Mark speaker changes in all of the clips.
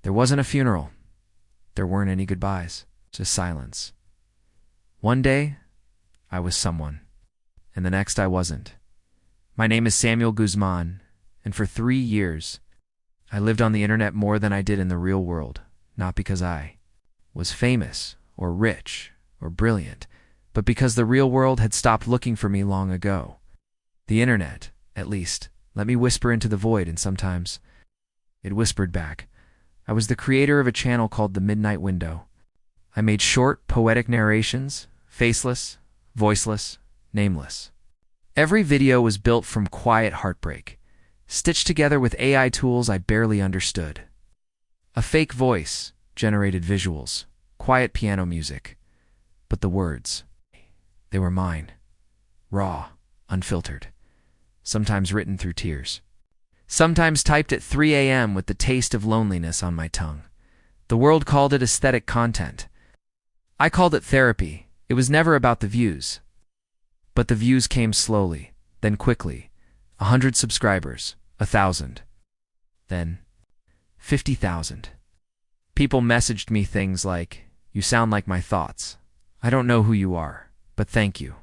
Speaker 1: There wasn't a funeral. There weren't any goodbyes, just silence. One day, I was someone, and the next I wasn't. My name is Samuel Guzman, and for 3 years, I lived on the internet more than I did in the real world, not because I was famous or rich or brilliant, but because the real world had stopped looking for me long ago. The internet, at least, let me whisper into the void, and sometimes it whispered back. I was the creator of a channel called The Midnight Window. I made short, poetic narrations, faceless, voiceless, nameless. Every video was built from quiet heartbreak, stitched together with AI tools I barely understood. A fake voice generated visuals, quiet piano music, but the words, they were mine, raw, unfiltered, sometimes written through tears. Sometimes typed at 3 a.m. with the taste of loneliness on my tongue. The world called it aesthetic content. I called it therapy. It was never about the views. But the views came slowly, then quickly. 100 subscribers, 1,000. Then 50,000. People messaged me things like, "You sound like my thoughts. I don't know who you are, but thank you."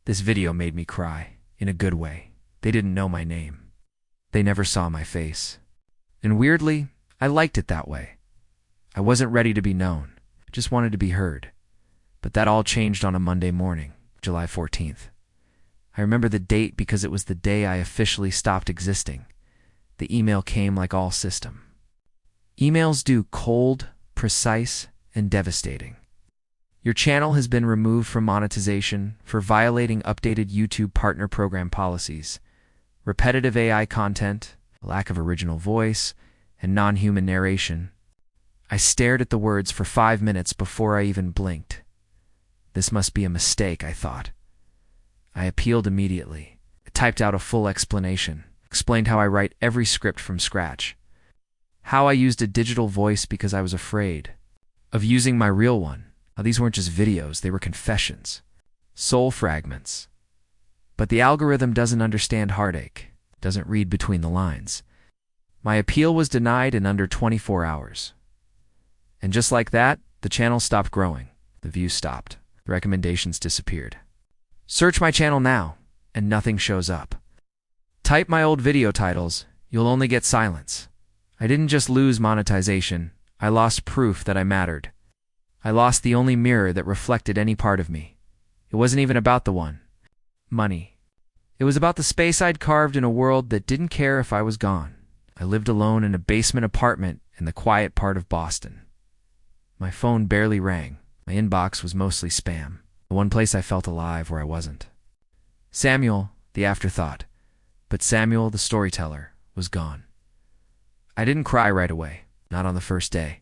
Speaker 1: This video made me cry, in a good way. They didn't know my name. They never saw my face. And weirdly, I liked it that way. I wasn't ready to be known. I just wanted to be heard. But that all changed on a Monday morning, July 14th. I remember the date because it was the day I officially stopped existing. The email came like all system. Emails do cold, precise, and devastating. Your channel has been removed from monetization for violating updated YouTube partner program policies. Repetitive AI content, lack of original voice, and non-human narration. I stared at the words for 5 minutes before I even blinked. This must be a mistake, I thought. I appealed immediately. I typed out a full explanation, explained how I write every script from scratch, how I used a digital voice because I was afraid of using my real one. Now, these weren't just videos, they were confessions, soul fragments. But the algorithm doesn't understand heartache, doesn't read between the lines. My appeal was denied in under 24 hours. And just like that, the channel stopped growing. The views stopped. The recommendations disappeared. Search my channel now, and nothing shows up. Type my old video titles, you'll only get silence. I didn't just lose monetization, I lost proof that I mattered. I lost the only mirror that reflected any part of me. It wasn't even about the one. Money. It was about the space I'd carved in a world that didn't care if I was gone. I lived alone in a basement apartment in the quiet part of Boston. My phone barely rang. My inbox was mostly spam. The one place I felt alive where I wasn't. Samuel, the afterthought. But Samuel, the storyteller, was gone. I didn't cry right away, not on the first day.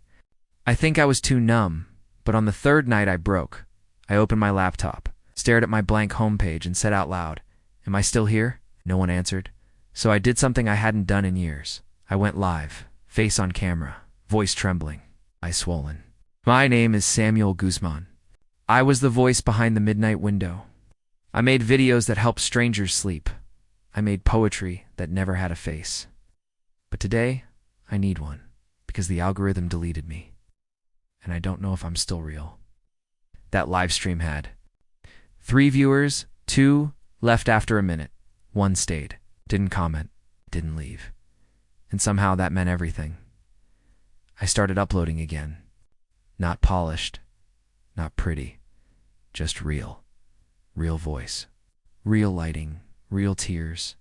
Speaker 1: I think I was too numb, but on the third night I broke. I opened my laptop, stared at my blank homepage, and said out loud, "Am I still here?" No one answered. So I did something I hadn't done in years. I went live, face on camera, voice trembling, eyes swollen. My name is Samuel Guzman. I was the voice behind The Midnight Window. I made videos that helped strangers sleep. I made poetry that never had a face. But today, I need one, because the algorithm deleted me. And I don't know if I'm still real. That live stream had 3 viewers, 2 left after a minute. 1 stayed, didn't comment, didn't leave. And somehow that meant everything. I started uploading again. Not polished, not pretty, just real. Real voice, real lighting, real tears.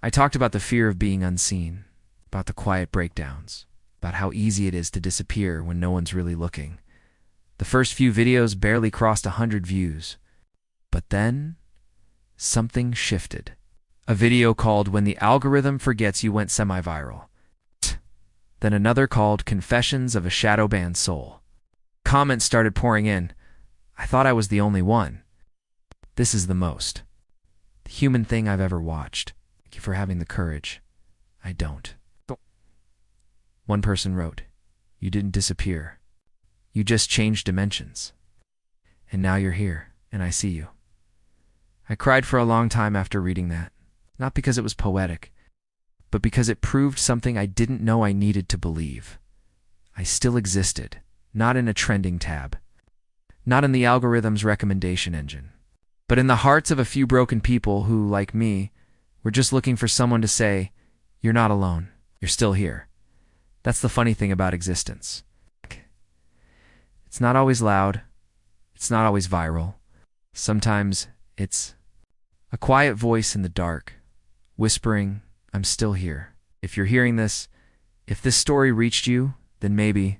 Speaker 1: I talked about the fear of being unseen, about the quiet breakdowns, about how easy it is to disappear when no one's really looking. The first few videos barely crossed 100 views. But then, something shifted. A video called "When the Algorithm Forgets You" went semi-viral. Then another called "Confessions of a Shadow-Banned Soul." Comments started pouring in. I thought I was the only one. This is the most human thing I've ever watched. Thank you for having the courage. I don't. One person wrote, "You didn't disappear. You just changed dimensions. And now you're here, and I see you." I cried for a long time after reading that, not because it was poetic, but because it proved something I didn't know I needed to believe. I still existed, not in a trending tab, not in the algorithm's recommendation engine, but in the hearts of a few broken people who, like me, were just looking for someone to say, "You're not alone. You're still here." That's the funny thing about existence. It's not always loud. It's not always viral. Sometimes it's a quiet voice in the dark, whispering, "I'm still here." If you're hearing this, if this story reached you, then maybe